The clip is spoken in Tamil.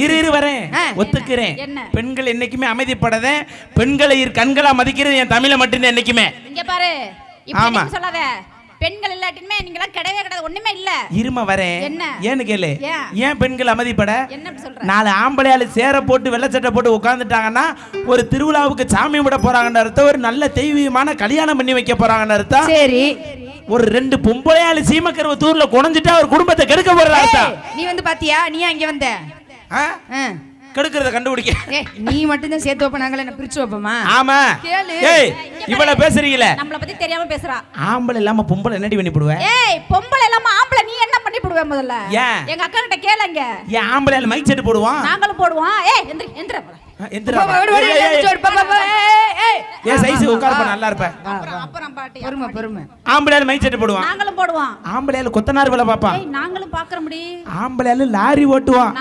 இரு வரேன் ஒத்துக்கிறேன். பெண்கள் என்னைக்குமே அமைதிப்படாத, பெண்களை கண்களா மதிக்கிறது என் தமிழை மட்டும்தான் என்னைக்குமே. இங்க பாரு, இப்படி சொல்லாத. பெண்கள் இல்லாட்டியுமே நீங்க எல்லாம் கிடையவே கிடையாது, ஒண்ணுமே இல்ல. இரும வரேன். ஏன்னு கேளு, ஏன் பெண்கள் அமைதிப்பட? என்ன சொல்ற? 4 ஆம்பளையாளு சேர போட்டு வெள்ளை சட்டை போட்டு உட்கார்ந்துட்டாங்கன்னா ஒரு திருவிழாவுக்கு சாமி விட போறாங்கன்னு அர்த்தம், ஒரு நல்ல தெய்வீகமான கல்யாணம் பண்ணி வைக்க போறாங்கன்னு அர்த்தம். சரி, ஒரு 2 பொம்பளையாளு சீமக்கருவ தூர்ல குணஞ்சிட்டா ஒரு குடும்பத்தை கெடுக்க போறதா அர்த்தம். நீ வந்து பாத்தியா? நீ அங்க வந்த கெடுக்கிறத கண்டுபிடிக்க நீ மட்டும் தான் சேர்த்து வைப்ப, நாங்கள என்ன பிரிச்சு வைப்போமா? ஆமா. ஏய் இவ்வளவு பேசுறீங்களே, நம்மள பத்தி தெரியாம பேசுறா. ஆம்பளை இல்லாம பொம்பளை என்னடி பண்ணி போடுவே? ஏய் பொம்பளை இல்லாம ஆம்பளை நீ என்ன பண்ணி போடுவே முதல்ல? எங்க அக்கா கிட்ட கேளுங்க. ஏன் ஆம்பளையால மைக் செட் போடுவான், நாங்களும் போடுவோம். ஏய் எந்திர எந்திர எந்திர ஏய் சைஸ் உட்கார்ப்ப நல்லா இருப்ப. அப்புறம் பாட்டி பொறுமை. ஆம்பளையால மைக் செட் போடுவான், நாங்களும் போடுவோம். ஆம்பளையால கொத்தனார் வேலை பாப்பா, நாங்களும் பாக்குற முடி. ஆம்பளையால லாரி ஓட்டுவான்.